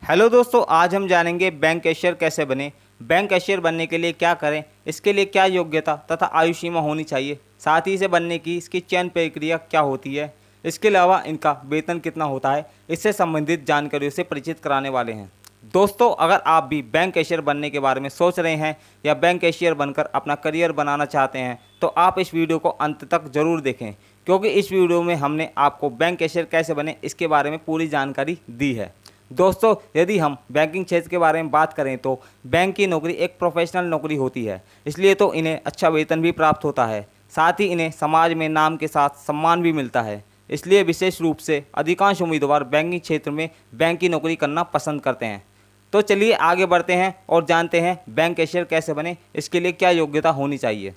Hello दोस्तों, आज हम जानेंगे बैंक कैशियर कैसे बने। बैंक कैशियर बनने के लिए क्या करें, इसके लिए क्या योग्यता तथा आयु सीमा होनी चाहिए, साथ ही इसे बनने की इसकी चयन प्रक्रिया क्या होती है, इसके अलावा इनका वेतन कितना होता है, इससे संबंधित जानकारियों से परिचित कराने वाले हैं। दोस्तों, अगर आप भी बैंक कैशियर बनने के बारे में सोच रहे हैं या बैंक कैशियर बनकर अपना करियर बनाना चाहते हैं तो आप इस वीडियो को अंत तक ज़रूर देखें, क्योंकि इस वीडियो में हमने आपको बैंक कैशियर कैसे बने इसके बारे में पूरी जानकारी दी है। दोस्तों, यदि हम बैंकिंग क्षेत्र के बारे में बात करें तो बैंक की नौकरी एक प्रोफेशनल नौकरी होती है, इसलिए तो इन्हें अच्छा वेतन भी प्राप्त होता है। साथ ही इन्हें समाज में नाम के साथ सम्मान भी मिलता है। इसलिए विशेष रूप से अधिकांश उम्मीदवार बैंकिंग क्षेत्र में बैंक की नौकरी करना पसंद करते हैं। तो चलिए आगे बढ़ते हैं और जानते हैं बैंक कैशियर कैसे बने, इसके लिए क्या योग्यता होनी चाहिए।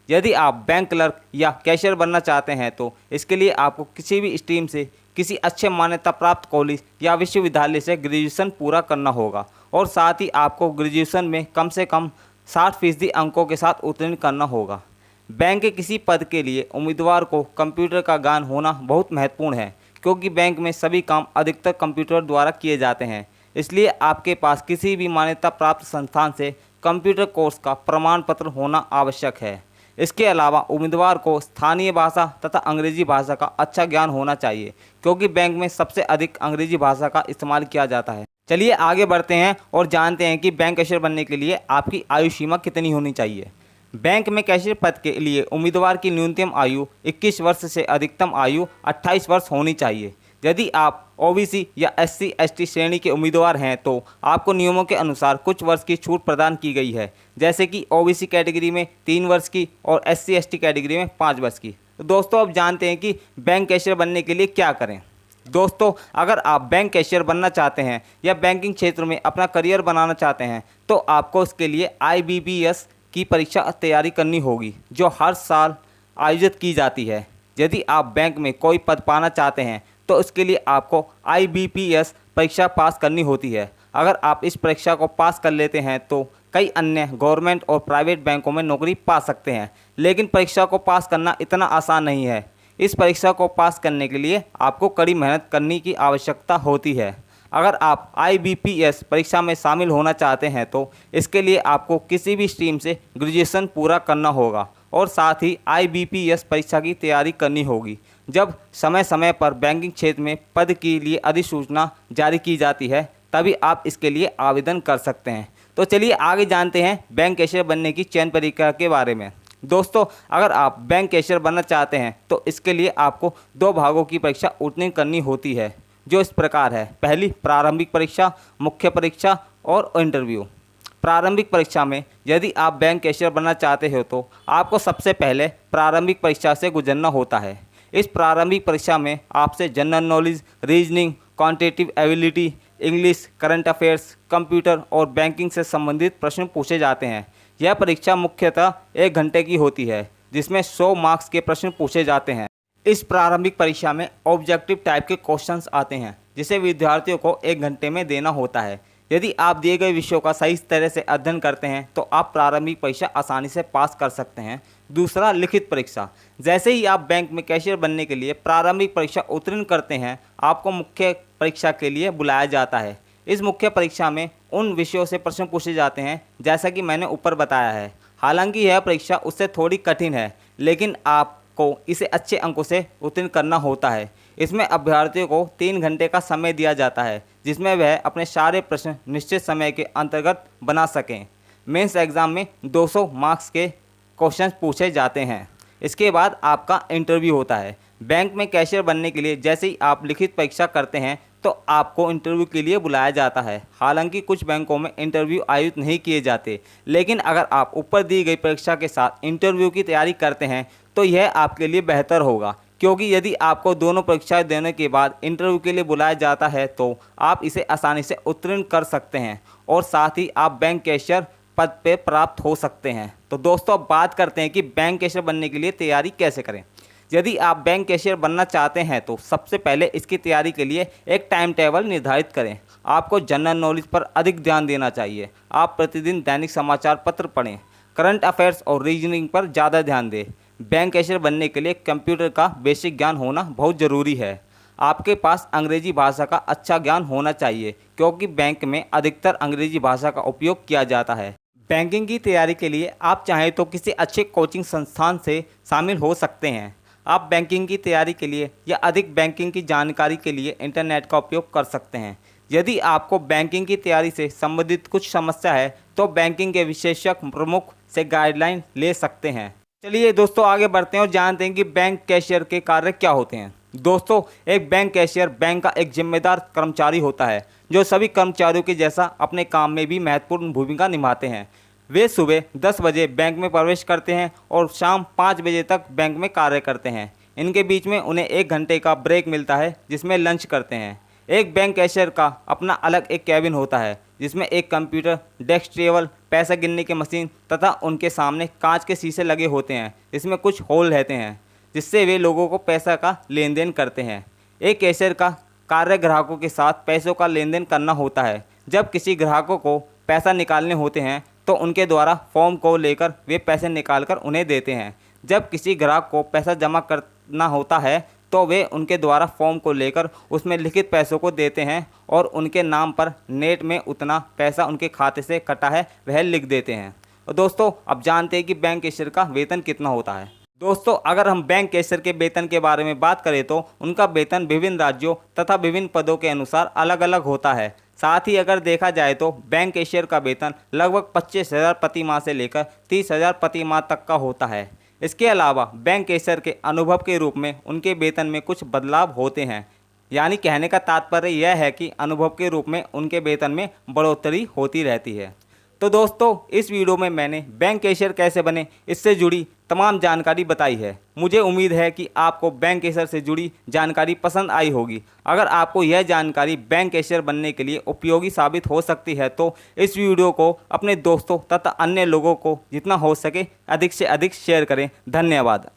यदि आप बैंक क्लर्क या कैशियर बनना चाहते हैं तो इसके लिए आपको किसी भी स्ट्रीम से किसी अच्छे मान्यता प्राप्त कॉलेज या विश्वविद्यालय से ग्रेजुएशन पूरा करना होगा और साथ ही आपको ग्रेजुएशन में कम से कम 60% अंकों के साथ उत्तीर्ण करना होगा। बैंक के किसी पद के लिए उम्मीदवार को कंप्यूटर का ज्ञान होना बहुत महत्वपूर्ण है, क्योंकि बैंक में सभी काम अधिकतर कंप्यूटर द्वारा किए जाते हैं। इसलिए आपके पास किसी भी मान्यता प्राप्त संस्थान से कंप्यूटर कोर्स का प्रमाण पत्र होना आवश्यक है। इसके अलावा उम्मीदवार को स्थानीय भाषा तथा अंग्रेजी भाषा का अच्छा ज्ञान होना चाहिए, क्योंकि बैंक में सबसे अधिक अंग्रेजी भाषा का इस्तेमाल किया जाता है। चलिए आगे बढ़ते हैं और जानते हैं कि बैंक कैशियर बनने के लिए आपकी आयु सीमा कितनी होनी चाहिए। बैंक में कैशियर पद के लिए उम्मीदवार की न्यूनतम आयु 21 वर्ष से अधिकतम आयु 28 वर्ष होनी चाहिए। यदि आप ओबीसी या SC/ST श्रेणी के उम्मीदवार हैं तो आपको नियमों के अनुसार कुछ वर्ष की छूट प्रदान की गई है, जैसे कि ओबीसी कैटेगरी में 3 वर्ष की और SC/ST कैटेगरी में 5 वर्ष की। तो दोस्तों, अब जानते हैं कि बैंक कैशियर बनने के लिए क्या करें। दोस्तों, अगर आप बैंक कैशियर बनना चाहते हैं या बैंकिंग क्षेत्र में अपना करियर बनाना चाहते हैं तो आपको इसके लिए IBPS की परीक्षा तैयारी करनी होगी, जो हर साल आयोजित की जाती है। यदि आप बैंक में कोई पद पाना चाहते हैं तो इसके लिए आपको IBPS परीक्षा पास करनी होती है। अगर आप इस परीक्षा को पास कर लेते हैं तो कई अन्य गवर्नमेंट और प्राइवेट बैंकों में नौकरी पा सकते हैं, लेकिन परीक्षा को पास करना इतना आसान नहीं है। इस परीक्षा को पास करने के लिए आपको कड़ी मेहनत करने की आवश्यकता होती है। अगर आप IBPS परीक्षा में शामिल होना चाहते हैं तो इसके लिए आपको किसी भी स्ट्रीम से ग्रेजुएशन पूरा करना होगा और साथ ही IBPS परीक्षा की तैयारी करनी होगी। जब समय समय पर बैंकिंग क्षेत्र में पद के लिए अधिसूचना जारी की जाती है तभी आप इसके लिए आवेदन कर सकते हैं। तो चलिए आगे जानते हैं बैंक कैशियर बनने की चयन प्रक्रिया के बारे में। दोस्तों, अगर आप बैंक कैशियर बनना चाहते हैं तो इसके लिए आपको 2 भागों की परीक्षा उत्तीर्ण करनी होती है, जो इस प्रकार है। पहली, प्रारंभिक परीक्षा, मुख्य परीक्षा और इंटरव्यू। प्रारंभिक परीक्षा में यदि आप बैंक कैशियर बनना चाहते हो तो आपको सबसे पहले प्रारंभिक परीक्षा से गुजरना होता है। इस प्रारंभिक परीक्षा में आपसे general knowledge, reasoning, quantitative ability, English, current affairs, computer और बैंकिंग से संबंधित प्रश्न पूछे जाते हैं। यह परीक्षा मुख्यतः 1 घंटे की होती है, जिसमें 100 मार्क्स के प्रश्न पूछे जाते हैं। इस प्रारंभिक परीक्षा में ऑब्जेक्टिव टाइप के क्वेश्चंस आते हैं, जिसे विद्यार्थियों को 1 घंटे में देना होता है। यदि आप दिए गए विषयों का सही तरह से अध्ययन करते हैं तो आप प्रारंभिक परीक्षा आसानी से पास कर सकते हैं। दूसरा, लिखित परीक्षा। जैसे ही आप बैंक में कैशियर बनने के लिए प्रारंभिक परीक्षा उत्तीर्ण करते हैं, आपको मुख्य परीक्षा के लिए बुलाया जाता है। इस मुख्य परीक्षा में उन विषयों से प्रश्न पूछे जाते हैं जैसा कि मैंने ऊपर बताया है। हालांकि यह परीक्षा उससे थोड़ी कठिन है, लेकिन आपको इसे अच्छे अंकों से उत्तीर्ण करना होता है। इसमें अभ्यर्थियों को 3 घंटे का समय दिया जाता है, जिसमें वह अपने सारे प्रश्न निश्चित समय के अंतर्गत बना सकें। मेंस एग्ज़ाम में 200 मार्क्स के क्वेश्चन पूछे जाते हैं। इसके बाद आपका इंटरव्यू होता है। बैंक में कैशियर बनने के लिए जैसे ही आप लिखित परीक्षा करते हैं तो आपको इंटरव्यू के लिए बुलाया जाता है। हालांकि कुछ बैंकों में इंटरव्यू आयोजित नहीं किए जाते, लेकिन अगर आप ऊपर दी गई परीक्षा के साथ इंटरव्यू की तैयारी करते हैं तो यह आपके लिए बेहतर होगा, क्योंकि यदि आपको दोनों परीक्षाएं देने के बाद इंटरव्यू के लिए बुलाया जाता है तो आप इसे आसानी से उत्तीर्ण कर सकते हैं और साथ ही आप बैंक कैशियर पद पे प्राप्त हो सकते हैं। तो दोस्तों, अब बात करते हैं कि बैंक कैशियर बनने के लिए तैयारी कैसे करें। यदि आप बैंक कैशियर बनना चाहते हैं तो सबसे पहले इसकी तैयारी के लिए एक टाइम टेबल निर्धारित करें। आपको जनरल नॉलेज पर अधिक ध्यान देना चाहिए। आप प्रतिदिन दैनिक समाचार पत्र पढ़ें। करंट अफेयर्स और रीजनिंग पर ज़्यादा ध्यान दें। बैंक कैशियर बनने के लिए कंप्यूटर का बेसिक ज्ञान होना बहुत ज़रूरी है। आपके पास अंग्रेजी भाषा का अच्छा ज्ञान होना चाहिए, क्योंकि बैंक में अधिकतर अंग्रेजी भाषा का उपयोग किया जाता है। बैंकिंग की तैयारी के लिए आप चाहें तो किसी अच्छे कोचिंग संस्थान से शामिल हो सकते हैं। आप बैंकिंग की तैयारी के लिए या अधिक बैंकिंग की जानकारी के लिए इंटरनेट का उपयोग कर सकते हैं। यदि आपको बैंकिंग की तैयारी से संबंधित कुछ समस्या है तो बैंकिंग के विशेषज्ञ प्रमुख से गाइडलाइन ले सकते हैं। चलिए दोस्तों, आगे बढ़ते हैं और जानते हैं कि बैंक कैशियर के कार्य क्या होते हैं। दोस्तों, एक बैंक कैशियर बैंक का एक जिम्मेदार कर्मचारी होता है जो सभी कर्मचारियों के जैसा अपने काम में भी महत्वपूर्ण भूमिका निभाते हैं। वे सुबह 10 बजे बैंक में प्रवेश करते हैं और शाम 5 बजे तक बैंक में कार्य करते हैं। इनके बीच में उन्हें 1 घंटे का ब्रेक मिलता है जिसमें लंच करते हैं। एक बैंक कैशियर का अपना अलग एक कैबिन होता है जिसमें एक कंप्यूटर, डेस्क टेबल, पैसा गिनने की मशीन तथा उनके सामने कांच के शीशे लगे होते हैं। इसमें कुछ होल रहते हैं जिससे वे लोगों को पैसा का लेन देन करते हैं। एक कैशियर का कार्य ग्राहकों के साथ पैसों का लेन देन करना होता है। जब किसी ग्राहकों को पैसा निकालने होते हैं तो उनके द्वारा फॉर्म को लेकर वे पैसे निकालकर उन्हें देते हैं। जब किसी ग्राहक को पैसा जमा करना होता है तो वे उनके द्वारा फॉर्म को लेकर उसमें लिखित पैसों को देते हैं और उनके नाम पर नेट में उतना पैसा उनके खाते से कटा है वह लिख देते हैं। और दोस्तों, अब जानते हैं कि बैंक कैशियर का वेतन कितना होता है। दोस्तों, अगर हम बैंक कैशियर के वेतन के बारे में बात करें तो उनका वेतन विभिन्न राज्यों तथा विभिन्न पदों के अनुसार अलग अलग होता है। साथ ही अगर देखा जाए तो बैंक कैशियर का वेतन लगभग 25,000 प्रति माह से लेकर 30,000 प्रति माह तक का होता है। इसके अलावा बैंक कैशियर के अनुभव के रूप में उनके वेतन में कुछ बदलाव होते हैं। यानी कहने का तात्पर्य यह है कि अनुभव के रूप में उनके वेतन में बढ़ोतरी होती रहती है। तो दोस्तों, इस वीडियो में मैंने बैंक कैशियर कैसे बने इससे जुड़ी तमाम जानकारी बताई है। मुझे उम्मीद है कि आपको बैंक कैशियर से जुड़ी जानकारी पसंद आई होगी। अगर आपको यह जानकारी बैंक कैशियर बनने के लिए उपयोगी साबित हो सकती है तो इस वीडियो को अपने दोस्तों तथा अन्य लोगों को जितना हो सके अधिक से अधिक शेयर करें। धन्यवाद।